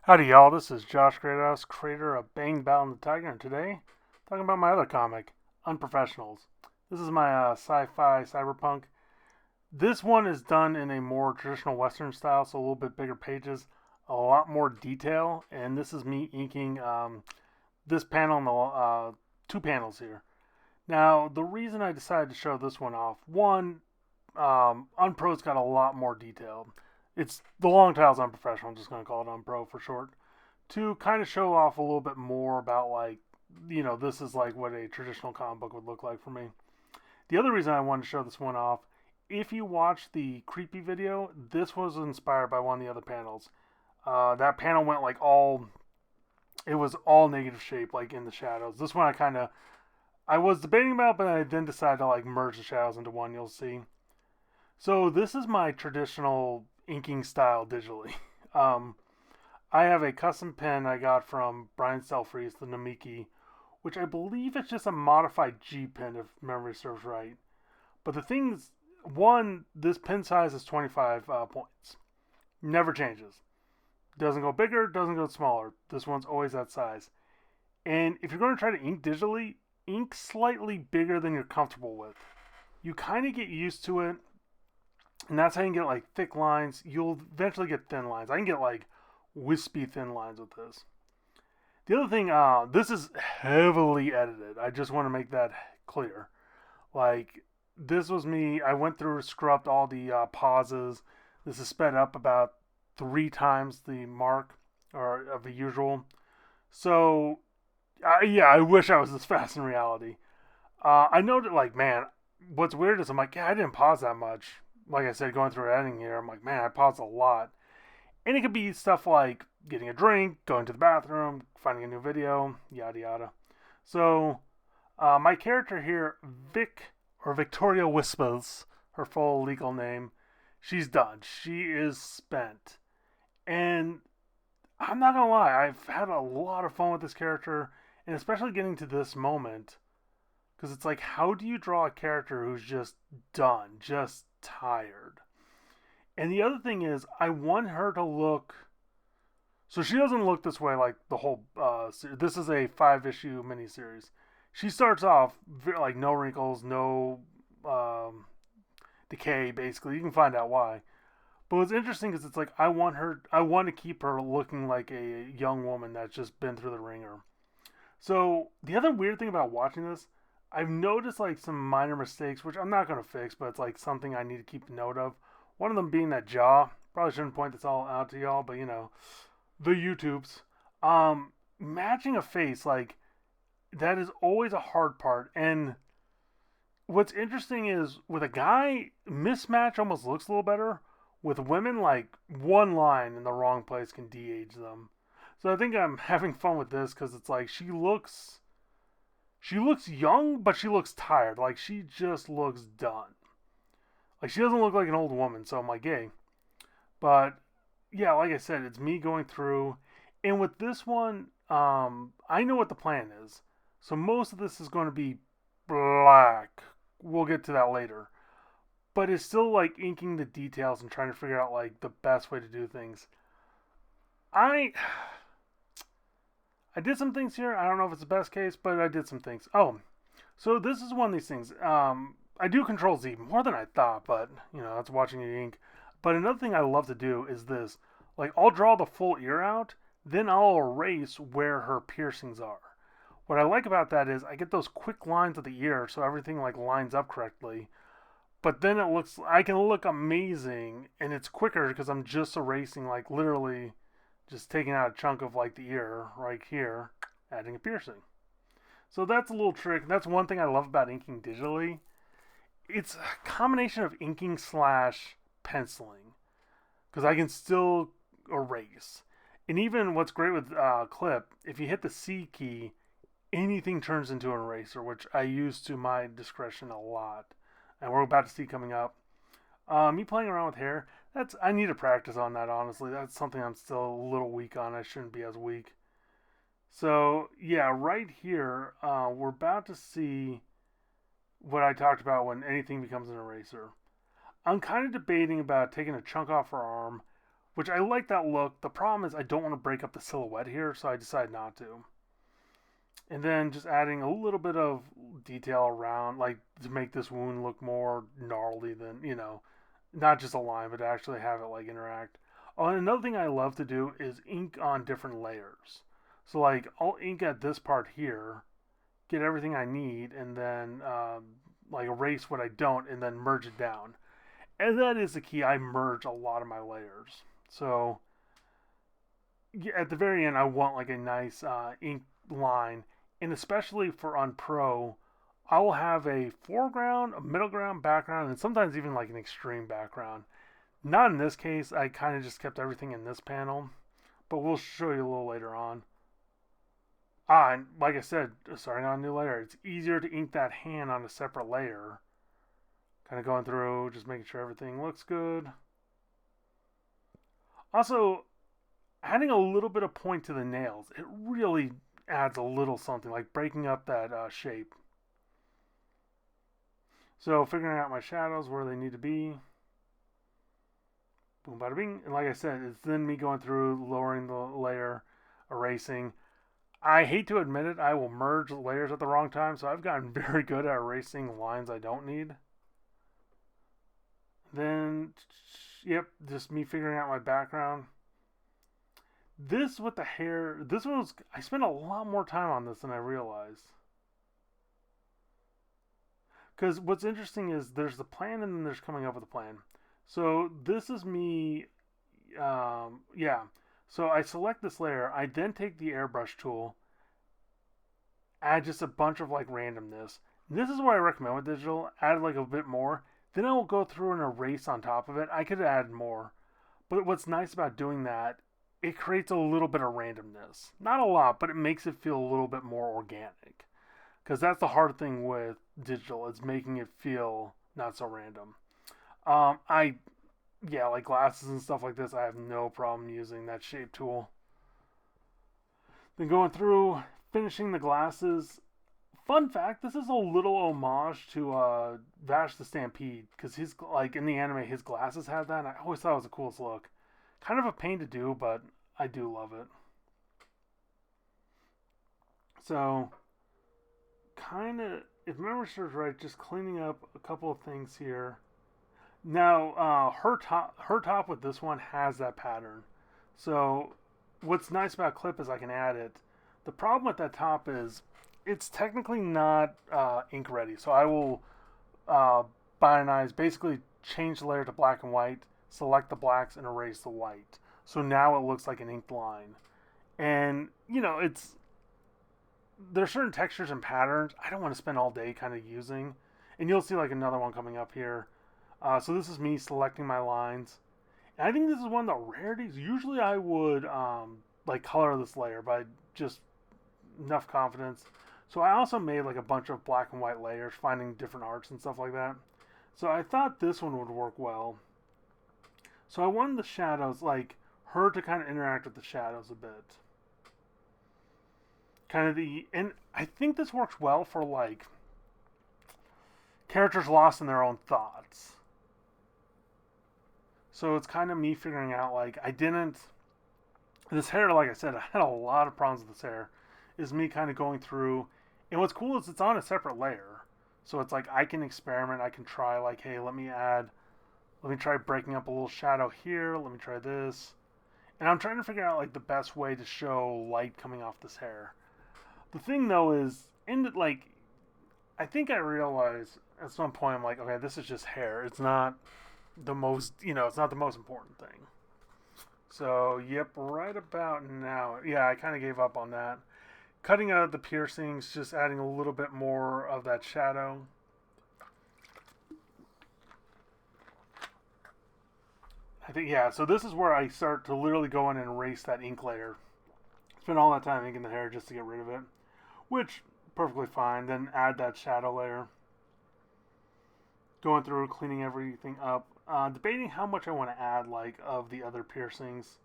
Howdy, y'all. This is Josh Greathouse, creator of Bang Battle the Tiger, and today talking about my other comic, Unprofessionals. This is my sci-fi cyberpunk. This one is done in a more traditional Western style, so a little bit bigger pages, a lot more detail, and this is me inking this panel and the two panels here. Now, the reason I decided to show this one off, one, Unpro's got a lot more detail. It's the long title's Unprofessional. I'm just going to call it Unpro for short. To kind of show off a little bit more about this is like what a traditional comic book would look like for me. The other reason I wanted to show this one off, if you watch the creepy video, this was inspired by one of the other panels. That panel went it was all negative shape, like in the shadows. This one I was debating about, but I then decided to like merge the shadows into one. You'll see. So this is my traditional inking style digitally. Um, I have a custom pen I got from Brian Selfreeze, the Namiki, which I believe is just a modified G pen if memory serves right. But the thing is, one, this pen size is 25 points. Never changes. Doesn't go bigger, doesn't go smaller. This one's always that size. And if you're going to try to ink digitally, ink slightly bigger than you're comfortable with. You kind of get used to it, and that's how you can get like thick lines. You'll eventually get thin lines. I can get like wispy thin lines with this. The other thing, this is heavily edited. I just want to make that clear. Like, this was me. I went through, scrubbed all the pauses. This is sped up about 3 times the mark or of the usual. So, yeah, I wish I was this fast in reality. I noted, like, man, what's weird is I'm like, yeah, I didn't pause that much. Like I said, going through editing here, I'm like, man, I paused a lot. And it could be stuff like getting a drink, going to the bathroom, finding a new video, yada yada. So, my character here, Victoria Whispers, her full legal name, she's done. She is spent. And I'm not gonna lie, I've had a lot of fun with this character, and especially getting to this moment, because it's like, how do you draw a character who's just done, just tired? And the other thing is, I want her to look. So she doesn't look this way like the whole. This is a 5-issue miniseries. She starts off like no wrinkles, no decay. Basically, you can find out why. But what's interesting is it's like I want her. I want to keep her looking like a young woman that's just been through the ringer. So the other weird thing about watching this, I've noticed like some minor mistakes, which I'm not gonna fix, but it's like something I need to keep note of. One of them being that jaw. Probably shouldn't point this all out to y'all, but the YouTubes. Matching a face, like, that is always a hard part. And what's interesting is with a guy, mismatch almost looks a little better. With women, like, one line in the wrong place can de-age them. So I think I'm having fun with this because it's like she looks young, but she looks tired. Like, she just looks done. Like, she doesn't look like an old woman, so I'm like, yay. But yeah, like I said, it's me going through, and with this one, I know what the plan is. So most of this is going to be black. We'll get to that later. But it's still like inking the details and trying to figure out like the best way to do things. I I did some things here. I don't know if it's the best case, but I did some things. Oh, so this is one of these things. I do Control Z more than I thought, but that's watching you ink. But another thing I love to do is this. Like, I'll draw the full ear out, then I'll erase where her piercings are. What I like about that is I get those quick lines of the ear, so everything like lines up correctly. But then I can look amazing, and it's quicker because I'm just erasing, like, literally just taking out a chunk of like the ear right here, adding a piercing. So that's a little trick. That's one thing I love about inking digitally. It's a combination of inking slash penciling because I can still erase. And even what's great with Clip, if you hit the C key, anything turns into an eraser, which I use to my discretion a lot. And we're about to see coming up. Me playing around with hair, I need to practice on that, honestly. That's something I'm still a little weak on. I shouldn't be as weak. So, yeah, right here, we're about to see what I talked about when anything becomes an eraser. I'm kind of debating about taking a chunk off her arm, which I like that look. The problem is I don't want to break up the silhouette here, so I decided not to. And then just adding a little bit of detail around, like to make this wound look more gnarly than, not just a line, but actually have it like interact. Oh, and another thing I love to do is ink on different layers. So like I'll ink at this part here, get everything I need, and then like erase what I don't, and then merge it down. And that is the key. I merge a lot of my layers. So at the very end, I want like a nice ink line, and especially for on Pro, I will have a foreground, a middle ground, background, and sometimes even like an extreme background. Not in this case. I kind of just kept everything in this panel, but we'll show you a little later on. And like I said, starting on a new layer, it's easier to ink that hand on a separate layer. Kind of going through, just making sure everything looks good. Also, adding a little bit of point to the nails, it really adds a little something, like breaking up that shape. So figuring out my shadows, where they need to be. Boom, bada bing. And like I said, it's then me going through, lowering the layer, erasing. I hate to admit it, I will merge layers at the wrong time, so I've gotten very good at erasing lines I don't need. Then, yep, just me figuring out my background. This with the hair, this one was, I spent a lot more time on this than I realized. Because what's interesting is there's the plan and then there's coming up with a plan. So this is me, yeah. So I select this layer, I then take the airbrush tool, add just a bunch of like randomness. And this is what I recommend with digital, add like a bit more. Then I will go through and erase on top of it. I could add more. But what's nice about doing that, it creates a little bit of randomness. Not a lot, but it makes it feel a little bit more organic. Because that's the hard thing with digital, is making it feel not so random. Like glasses and stuff like this, I have no problem using that shape tool. Then going through, finishing the glasses. Fun fact, this is a little homage to Vash the Stampede, because he's like in the anime, his glasses have that, and I always thought it was the coolest look. Kind of a pain to do, but I do love it. So, kind of, if memory serves right, just cleaning up a couple of things here. Now, her top with this one has that pattern. So, what's nice about Clip is I can add it. The problem with that top is it's technically not ink ready. So I will bionize, basically change the layer to black and white, select the blacks, and erase the white. So now it looks like an inked line. And, there's certain textures and patterns I don't want to spend all day kind of using. And you'll see like another one coming up here. So this is me selecting my lines. And I think this is one of the rarities. Usually I would like color this layer, but just enough confidence. So I also made like a bunch of black and white layers, finding different arts and stuff like that. So I thought this one would work well. So I wanted the shadows, like her to kind of interact with the shadows a bit. And I think this works well for like characters lost in their own thoughts. So it's kind of me figuring out like this hair, like I said, I had a lot of problems with this hair. Is me kind of going through. And what's cool is it's on a separate layer. So it's like I can experiment. I can try like, hey, let me try breaking up a little shadow here. Let me try this. And I'm trying to figure out like the best way to show light coming off this hair. The thing though is, I think I realized at some point, I'm like, okay, this is just hair. It's not the most, it's not the most important thing. So, yep, right about now. Yeah, I kind of gave up on that. Cutting out the piercings, just adding a little bit more of that shadow. I think, yeah, so this is where I start to literally go in and erase that ink layer. Spend all that time inking the hair just to get rid of it, which, perfectly fine. Then add that shadow layer. Going through, cleaning everything up. Debating how much I want to add, like, of the other piercings.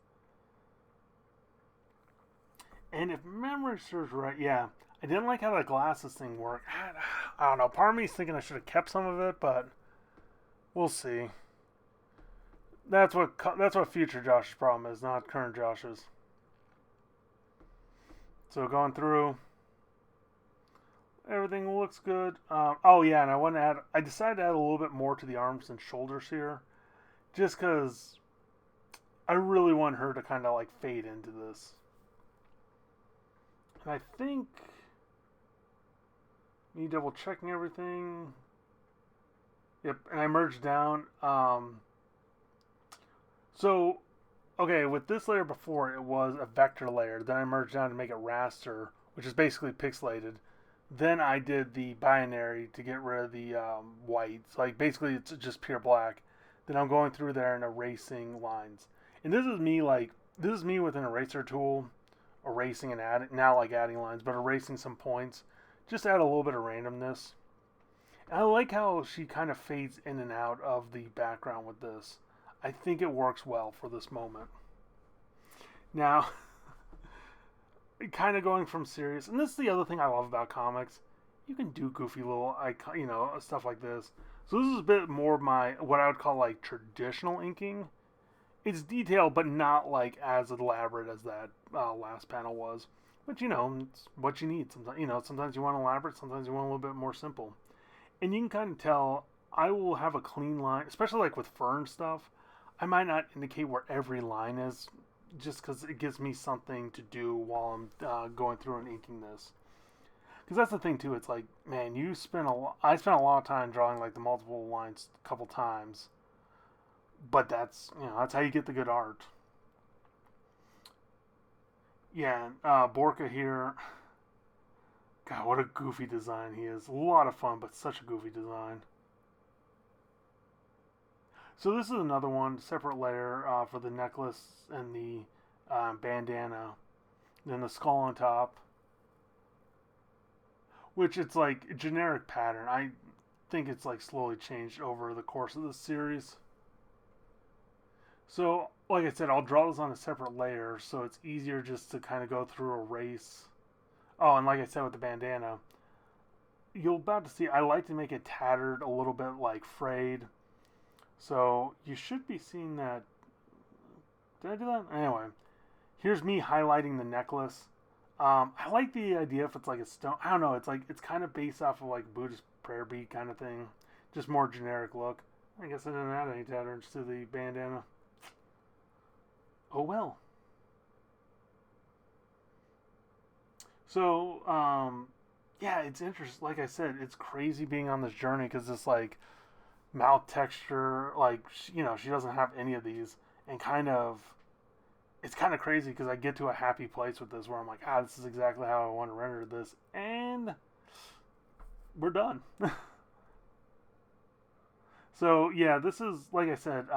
And if memory serves right, yeah, I didn't like how the glasses thing worked. I don't know. Part of me is thinking I should have kept some of it, but we'll see. That's what future Josh's problem is, not current Josh's. So going through, everything looks good. Oh yeah, and I decided to add a little bit more to the arms and shoulders here, just because I really want her to kind of like fade into this. And I think me double checking everything. Yep, and I merged down. So okay, with this layer before it was a vector layer. Then I merged down to make it raster, which is basically pixelated. Then I did the binary to get rid of the white. So like basically it's just pure black. Then I'm going through there and erasing lines. And this is me with an eraser tool, erasing and adding now like adding lines, but erasing some points. Just add a little bit of randomness. And I like how she kind of fades in and out of the background with this. I think it works well for this moment. Now, kind of going from serious, and this is the other thing I love about comics. You can do goofy little, stuff like this. So this is a bit more of my what I would call like traditional inking. It's detailed, but not like as elaborate as that last panel was. But it's what you need. Sometimes sometimes you want elaborate, sometimes you want a little bit more simple. And you can kind of tell I will have a clean line, especially like with fern stuff. I might not indicate where every line is, just because it gives me something to do while I'm going through and inking this. Because that's the thing too. It's like, man, I spent a lot of time drawing like the multiple lines a couple times, but that's how you get the good art. Yeah, Borka here. God, what a goofy design he is. A lot of fun, but such a goofy design. So this is another one, separate layer for the necklace and the bandana. Then the skull on top, which it's like a generic pattern. I think it's like slowly changed over the course of this series. So, like I said, I'll draw this on a separate layer, so it's easier just to kind of go through a race. Oh, and like I said with the bandana, you'll about to see, I like to make it tattered, a little bit like frayed. So you should be seeing that. Did I do that? Anyway, here's me highlighting the necklace. I like the idea if it's like a stone. I don't know. It's kind of based off of like Buddhist prayer bead kind of thing. Just more generic look. I guess I didn't add any patterns to the bandana. Oh well. So yeah, it's interesting. Like I said, it's crazy being on this journey because it's like mouth texture, like she doesn't have any of these, and it's kind of crazy because I get to a happy place with this where I'm like, this is exactly how I want to render this, and we're done. So yeah, this is like I said,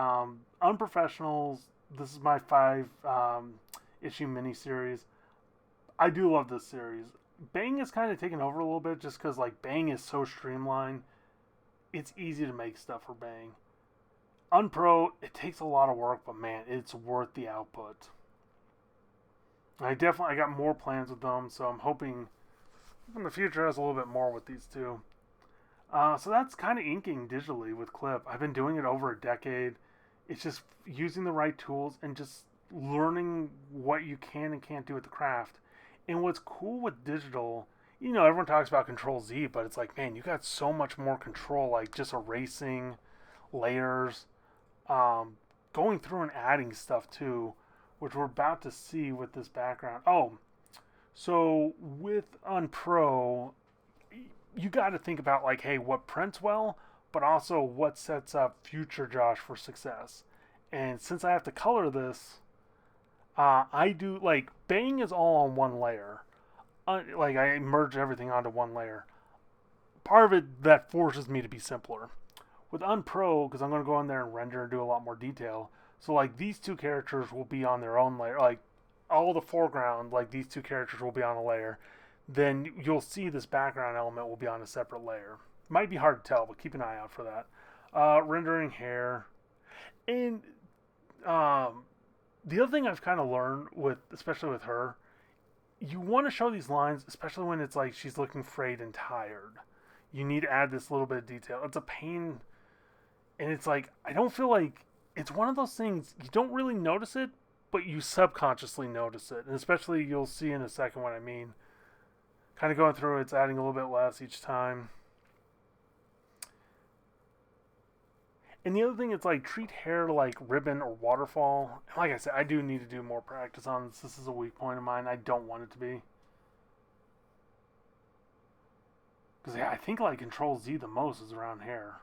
Unprofessionals. This is my 5 issue miniseries. I do love this series. Bang is kind of taken over a little bit just because like Bang is so streamlined. It's easy to make stuff for Bang. Unpro, it takes a lot of work, but man, it's worth the output. I got more plans with them, so I'm hoping in the future has a little bit more with these two. So that's kind of inking digitally with Clip. I've been doing it over a decade. It's just using the right tools and just learning what you can and can't do with the craft. And what's cool with digital, everyone talks about Control Z, but it's like, man, you got so much more control, like just erasing layers, going through and adding stuff too, which we're about to see with this background. Oh, so with Unpro, you got to think about like, hey, what prints well, but also what sets up future Josh for success. And since I have to color this, I do like Bang is all on one layer. Like I merge everything onto one layer. Part of it that forces me to be simpler. With Unpro, because I'm going to go in there and render and do a lot more detail. So like these two characters will be on their own layer. Like all the foreground, like these two characters will be on a layer. Then you'll see this background element will be on a separate layer. Might be hard to tell, but keep an eye out for that. Rendering hair. And the other thing I've kind of learned especially with her, you want to show these lines, especially when it's like she's looking frayed and tired. You need to add this little bit of detail. It's a pain, and it's like I don't feel like it's one of those things you don't really notice it, but you subconsciously notice it. And especially you'll see in a second what I mean. Kind of going through it's adding a little bit less each time. And the other thing, it's like treat hair like ribbon or waterfall. And like I said, I do need to do more practice on this. This is a weak point of mine. I don't want it to be. Because yeah, I think like Control Z the most is around hair.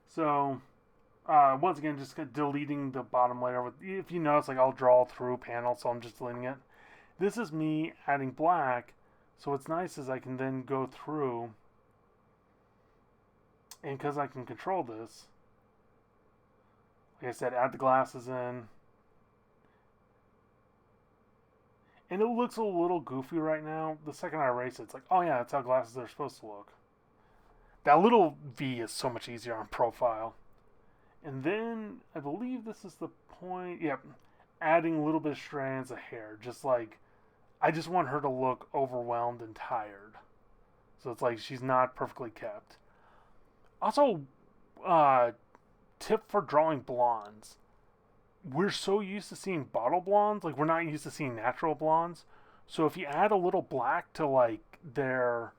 So, once again, just deleting the bottom layer. If you notice, like I'll draw through panels, so I'm just deleting it. This is me adding black. So what's nice is I can then go through, and because I can control this, like I said, add the glasses in. And it looks a little goofy right now. The second I erase it, it's like, oh yeah, that's how glasses are supposed to look. That little V is so much easier on profile. And then, I believe this is the point, yep, adding a little bit of strands of hair. Just like, I just want her to look overwhelmed and tired. So it's like she's not perfectly kept. Also, tip for drawing blondes. We're so used to seeing bottle blondes, like we're not used to seeing natural blondes. So if you add a little black to like their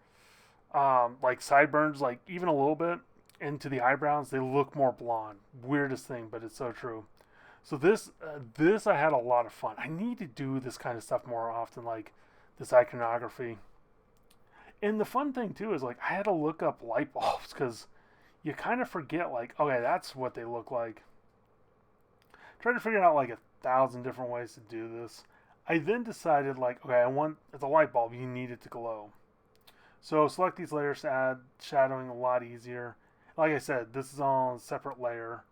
like sideburns, like even a little bit into the eyebrows, they look more blonde. Weirdest thing, but it's so true. So this I had a lot of fun. I need to do this kind of stuff more often, like this iconography. And the fun thing too is like I had to look up light bulbs because you kind of forget like, okay, that's what they look like. Tried to figure out like 1,000 different ways to do this. I then decided like, okay, it's a light bulb. You need it to glow. So select these layers to add shadowing a lot easier. Like I said, this is all a separate layer.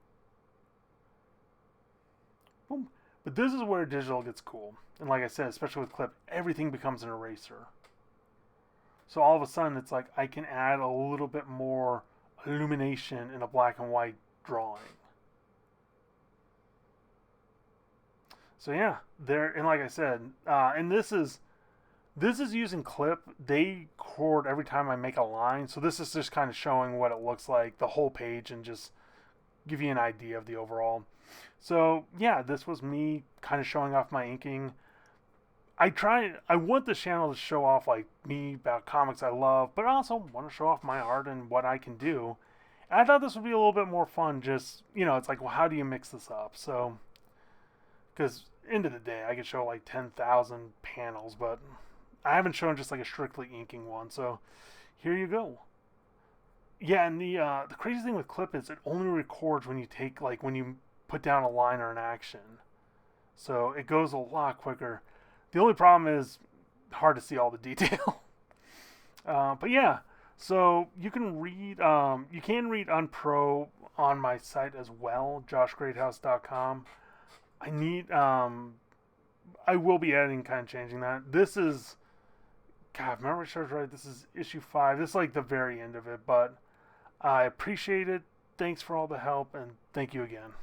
Boom. But this is where digital gets cool. And like I said, especially with clip, everything becomes an eraser. So all of a sudden it's like I can add a little bit more illumination in a black and white drawing. So yeah, there, and like I said, and this is using clip. They chord every time I make a line, so this is just kind of showing what it looks like, the whole page, and just give you an idea of the overall. So yeah, this was me kind of showing off my inking. I want this channel to show off like me about comics I love, but I also want to show off my art and what I can do. And I thought this would be a little bit more fun. Just it's like, well, how do you mix this up? So, because end of the day, I could show like 10,000 panels, but I haven't shown just like a strictly inking one. So here you go. Yeah, and the crazy thing with clip is it only records when you take like when you put down a line or an action. So it goes a lot quicker. The only problem is hard to see all the detail. But yeah, so you can read Unpro on my site as well, joshgreathouse.com. I will be editing, kind of changing that. This is, God, remember I right, this is issue 5. This is like the very end of it, but I appreciate it. Thanks for all the help, and thank you again.